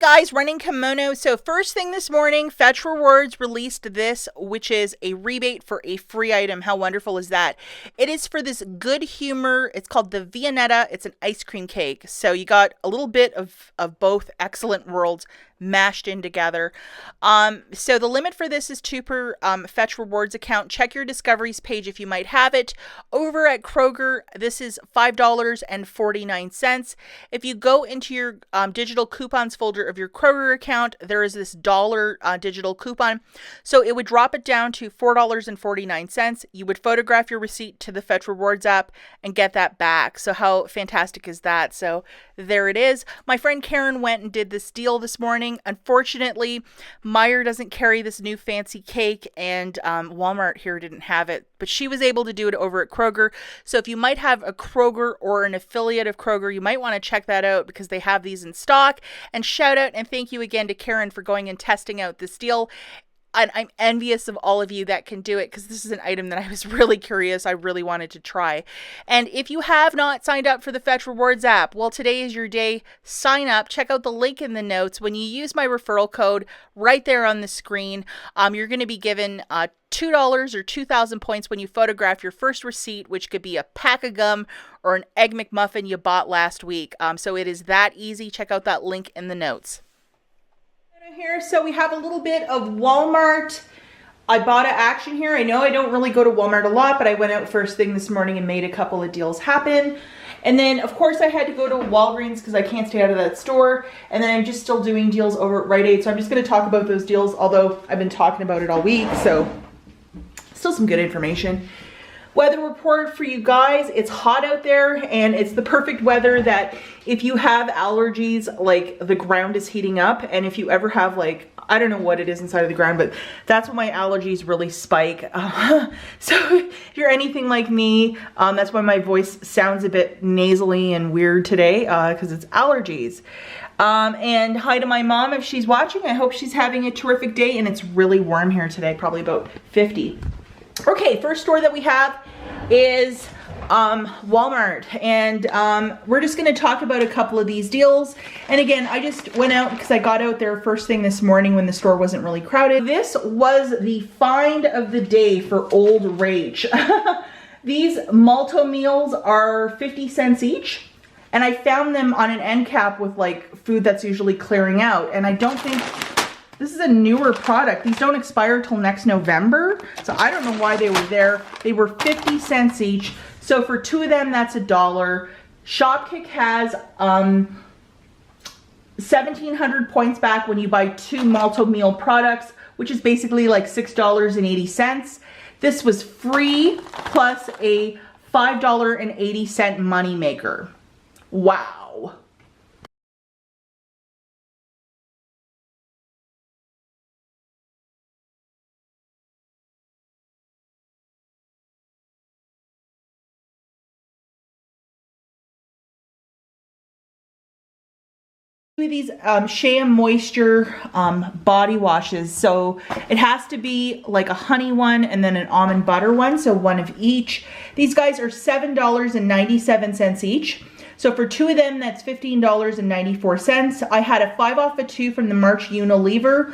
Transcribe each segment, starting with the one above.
guys, running Kimono. So first thing this morning, Fetch Rewards released this, which is a rebate for a free item. How wonderful is that? It is for this Good Humor. It's called the Viennetta. It's an ice cream cake. So you got a little bit of both excellent worlds mashed in together. So the limit for this is 2 per Fetch Rewards account. Check your discoveries page if you might have it. Over at Kroger, this is $5.49. If you go into your digital coupons folder of your Kroger account, there is this dollar digital coupon. So it would drop it down to $4.49. You would photograph your receipt to the Fetch Rewards app and get that back. So how fantastic is that? So there it is. My friend Karen went and did this deal this morning. Unfortunately, Meijer doesn't carry this new fancy cake, and Walmart here didn't have it, but she was able to do it over at Kroger. So if you might have a Kroger or an affiliate of Kroger, you might want to check that out because they have these in stock. And shout out and thank you again to Karen for going and testing out this deal. And I'm envious of all of you that can do it because this is an item that I was really curious. I really wanted to try. And if you have not signed up for the Fetch Rewards app, well, today is your day. Sign up. Check out the link in the notes. When you use my referral code right there on the screen, you're going to be given $2 or 2,000 points when you photograph your first receipt, which could be a pack of gum or an Egg McMuffin you bought last week. So it is that easy. Check out that link in the notes. Here, so we have a little bit of Walmart IBOTTA action here. I know I don't really go to Walmart a lot, but I went out first thing this morning and made a couple of deals happen. And then of course I had to go to Walgreens because I can't stay out of that store. And then I'm just still doing deals over at Rite Aid. So I'm just going to talk about those deals, although I've been talking about it all week. So still some good information. Weather report for you guys. It's hot out there and it's the perfect weather that if you have allergies, like the ground is heating up, and if you ever have like, I don't know what it is inside of the ground, but that's when my allergies really spike. So if you're anything like me, that's why my voice sounds a bit nasally and weird today, because it's allergies. And hi to my mom if she's watching. I hope she's having a terrific day, and it's really warm here today, probably about 50. Okay, first store that we have is Walmart, and we're just going to talk about a couple of these deals. And again, I just went out because I got out there first thing this morning when the store wasn't really crowded. This was the find of the day for old rage. These Malto meals are 50 cents each, and I found them on an end cap with like food that's usually clearing out, and I don't think this is a newer product. These don't expire till next November, so I don't know why they were there. They were 50 cents each. So for 2 of them, that's $1. Shopkick has 1,700 points back when you buy 2 Malto meal products, which is basically like $6.80. This was free plus a $5.80 money maker. Wow. These Shea Moisture body washes. So it has to be like a honey one and then an almond butter one, so one of each. These guys are $7.97 each. So for 2 of them, that's $15.94. I had a 5 off of 2 from the March Unilever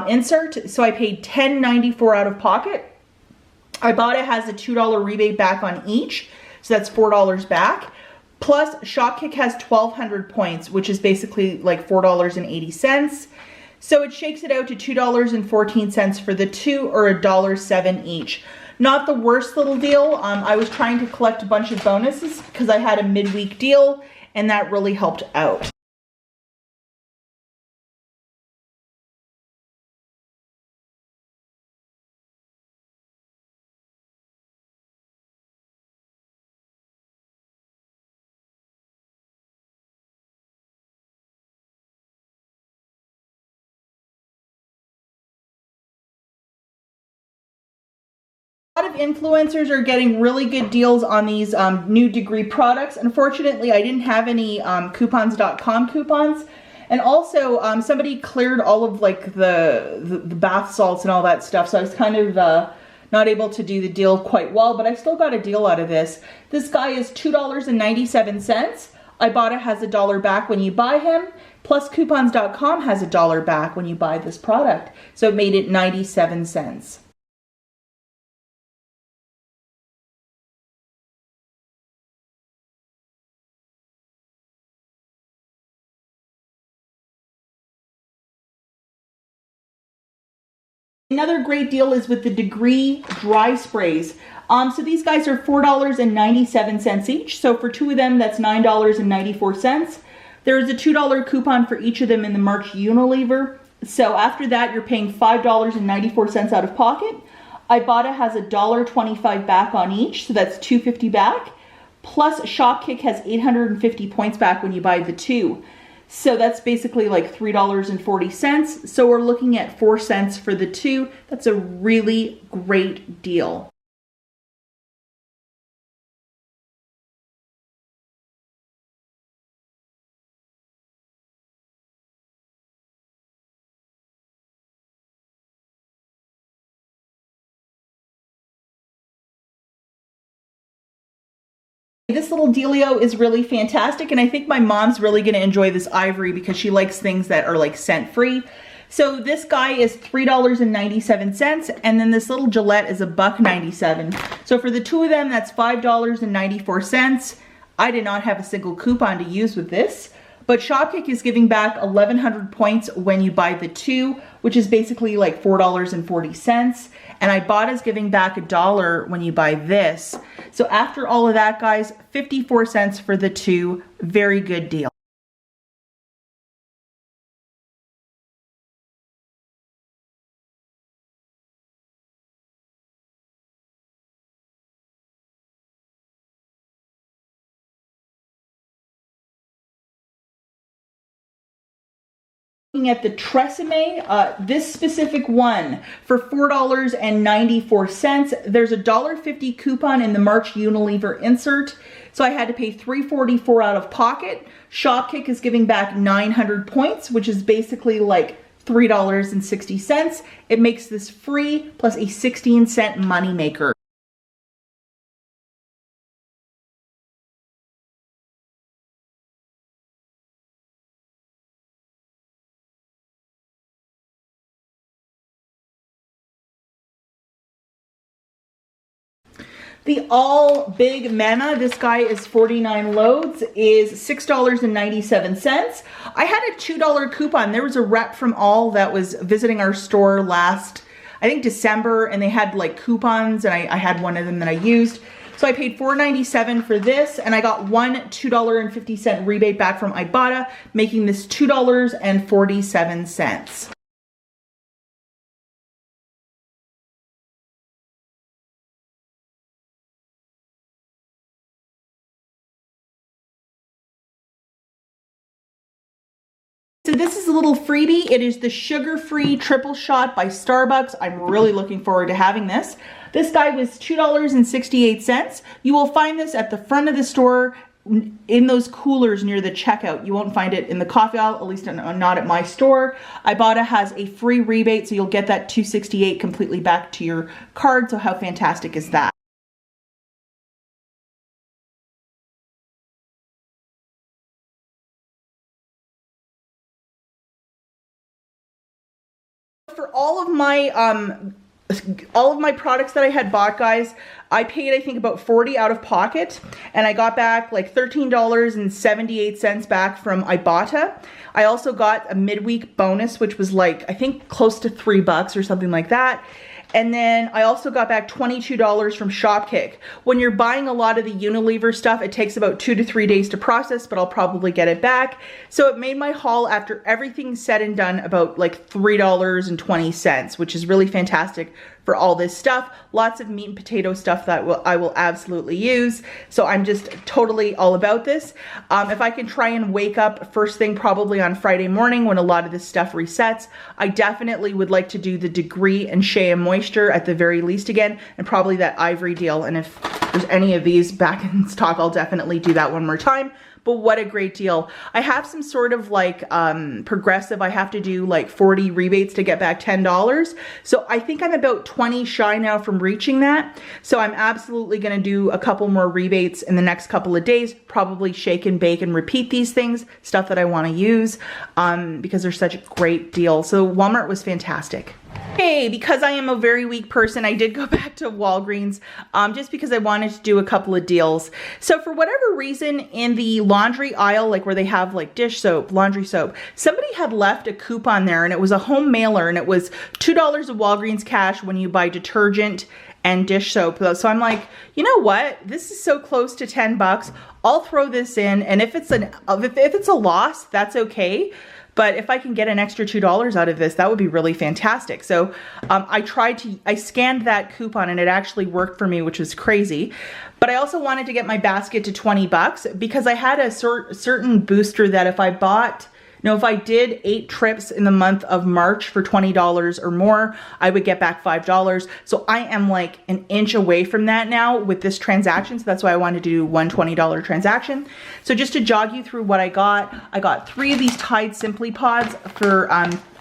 insert, so I paid $10.94 out of pocket. IBOTTA has a $2 rebate back on each, so that's $4 back. Plus, Shopkick has 1,200 points, which is basically like $4.80. So it shakes it out to $2.14 for the 2, or $1.07 each. Not the worst little deal. I was trying to collect a bunch of bonuses because I had a midweek deal, and that really helped out. A lot of influencers are getting really good deals on these new degree products. Unfortunately, I didn't have any coupons.com coupons. And also, somebody cleared all of like the bath salts and all that stuff. So I was kind of not able to do the deal quite well, but I still got a deal out of this. This guy is $2.97. IBOTTA has $1 back when you buy him. Plus coupons.com has $1 back when you buy this product. So it made it 97 cents. Another great deal is with the Degree dry sprays. So these guys are $4.97 each. So for 2 of them, that's $9.94. There is a $2 coupon for each of them in the March Unilever. So after that, you're paying $5.94 out of pocket. Ibotta has $1.25 back on each, so that's $2.50 back. Plus Shopkick has 850 points back when you buy the 2. So that's basically like $3.40. So we're looking at 4 cents for the 2. That's a really great deal. This little dealio is really fantastic, and I think my mom's really going to enjoy this ivory because she likes things that are like scent free. So this guy is $3.97, and then this little Gillette is $1.97. So for the 2 of them, that's $5.94. I did not have a single coupon to use with this, but Shopkick is giving back 1,100 points when you buy the 2, which is basically like $4.40. And Ibotta's giving back $1 when you buy this. So after all of that, guys, 54 cents for the 2. Very good deal. Looking at the Tresemme, this specific one for $4.94. There's a $1.50 coupon in the March Unilever insert, so I had to pay $3.44 out of pocket. Shopkick is giving back 900 points, which is basically like $3.60. It makes this free plus a 16-cent moneymaker. The All Big Mama, this guy is 49 loads, is $6.97. I had a $2 coupon. There was a rep from All that was visiting our store last, I think December, and they had like coupons, and I had one of them that I used. So I paid $4.97 for this, and I got one $2.50 rebate back from Ibotta, making this $2.47. So this is a little freebie. It is the sugar-free triple shot by Starbucks. I'm really looking forward to having this. This guy was $2.68. You will find this at the front of the store in those coolers near the checkout. You won't find it in the coffee aisle, at least not at my store. Ibotta has a free rebate, so you'll get that $2.68 completely back to your card. So how fantastic is that? For all of my products that I had bought, guys, I paid, I think, about $40 out of pocket, and I got back like $13.78 back from Ibotta. I also got a midweek bonus, which was like, I think, close to $3 or something like that. And then I also got back $22 from Shopkick. When you're buying a lot of the Unilever stuff, it takes about 2 to 3 days to process, but I'll probably get it back. So it made my haul, after everything's said and done, about like $3.20, which is really fantastic for all this stuff. Lots of meat and potato stuff that I will absolutely use. So I'm just totally all about this. If I can try and wake up first thing probably on Friday morning when a lot of this stuff resets, I definitely would like to do the Degree and Shea Moisture at the very least again, and probably that ivory deal. And if there's any of these back in stock, I'll definitely do that one more time. but what a great deal. I have some sort of like progressive, I have to do like 40 rebates to get back $10. So I think I'm about 20 shy now from reaching that. So I'm absolutely gonna do a couple more rebates in the next couple of days, probably shake and bake and repeat these things, stuff that I wanna use because they're such a great deal. So Walmart was fantastic. Hey, because I am a very weak person, I did go back to Walgreens just because I wanted to do a couple of deals. So for whatever reason, in the laundry aisle, like where they have like dish soap, laundry soap, somebody had left a coupon there, and it was a home mailer, and it was $2 of Walgreens cash when you buy detergent and dish soap. So I'm like, you know what? This is so close to 10 bucks. I'll throw this in, and if it's a loss, that's okay. But if I can get an extra $2 out of this, that would be really fantastic. So I scanned that coupon and it actually worked for me, which was crazy. But I also wanted to get my basket to 20 bucks because I had a certain booster that if I did 8 trips in the month of March for $20 or more, I would get back $5. So I am like an inch away from that now with this transaction. So that's why I wanted to do one $20 transaction. So just to jog you through what I got 3 of these Tide Simply Pods for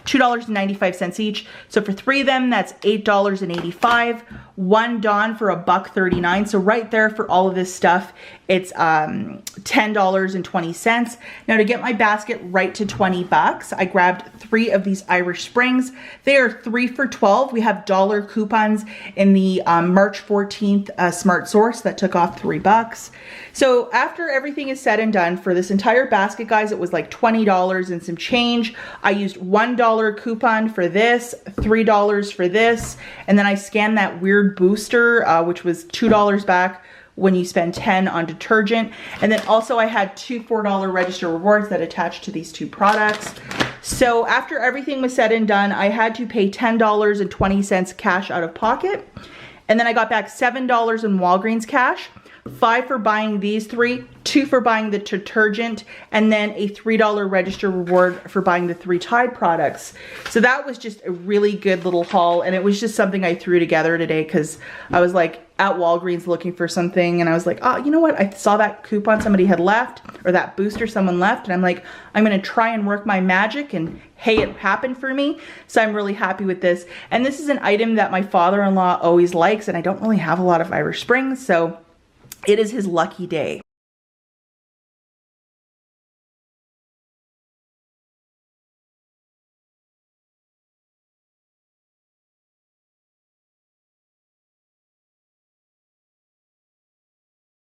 $2.95 each. So for 3 of them, that's $8.85. 1 Dawn for $1.39. So right there for all of this stuff, it's $10.20. Now to get my basket right to 20 bucks, I grabbed 3 of these Irish Springs. They are 3 for $12. We have dollar coupons in the March 14th Smart Source that took off 3 bucks. So after everything is said and done for this entire basket, guys, it was like $20 and some change. I used $1 coupon for this, $3 for this, and then I scanned that weird booster, which was $2 back when you spend 10 on detergent. And then also I had 2 $4 register rewards that attached to these 2 products. So after everything was said and done, I had to pay $10.20 cash out of pocket. And then I got back $7 in Walgreens cash, 5 for buying these 3, 2 for buying the detergent, and then a $3 register reward for buying the 3 Tide products. So that was just a really good little haul, and it was just something I threw together today because I was like at Walgreens looking for something, and I was like, oh, you know what? I saw that coupon somebody had left, or that booster someone left, and I'm like, I'm gonna try and work my magic, and hey, it happened for me. So I'm really happy with this. And this is an item that my father-in-law always likes, and I don't really have a lot of Irish Springs, so it is his lucky day.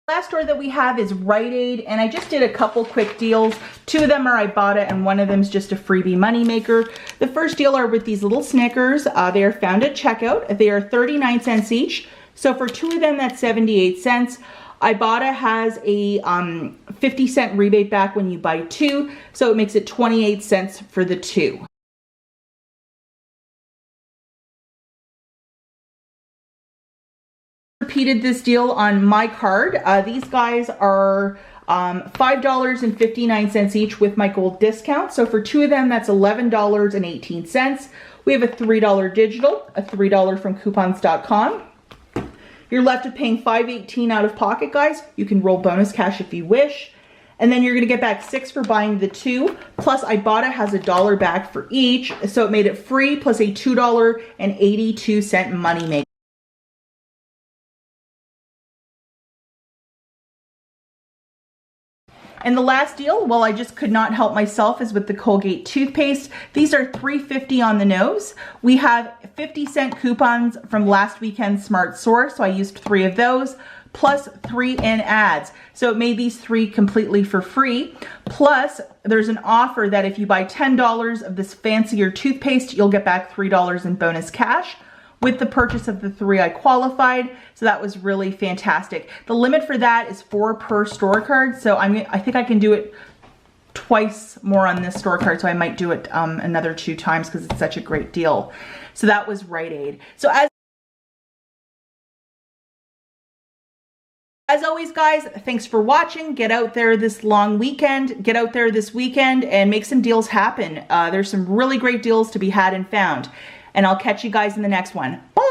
Last store that we have is Rite Aid, and I just did a couple quick deals. 2 of them are IBOTTA and 1 of them is just a freebie money maker. The first deal are with these little Snickers. They are found at checkout. They are 39 cents each. So for 2 of them, that's 78 cents. IBOTTA has a 50-cent rebate back when you buy 2, so it makes it 28 cents for the 2. Repeated this deal on my card. These guys are $5.59 each with my gold discount. So for 2 of them, that's $11.18. We have a $3 digital, a $3 from coupons.com. You're left with paying $5.18 out of pocket, guys. You can roll bonus cash if you wish. And then you're gonna get back 6 for buying the 2. Plus IBOTTA has $1 back for each. So it made it free plus a $2.82 money maker. And the last deal, well, I just could not help myself, is with the Colgate toothpaste. These are $3.50 on the nose. We have 50-cent coupons from last weekend's Smart Source, so I used 3 of those, plus 3 in ads. So it made these 3 completely for free. Plus, there's an offer that if you buy $10 of this fancier toothpaste, you'll get back $3 in bonus cash. With the purchase of the 3, I qualified, so that was really fantastic. The limit for that is 4 per store card, so I think I can do it twice more on this store card, so I might do it another 2 times because it's such a great deal. So that was Rite Aid. So as always, guys, thanks for watching. Get out there this long weekend. Get out there this weekend and make some deals happen. There's some really great deals to be had and found. And I'll catch you guys in the next one. Bye!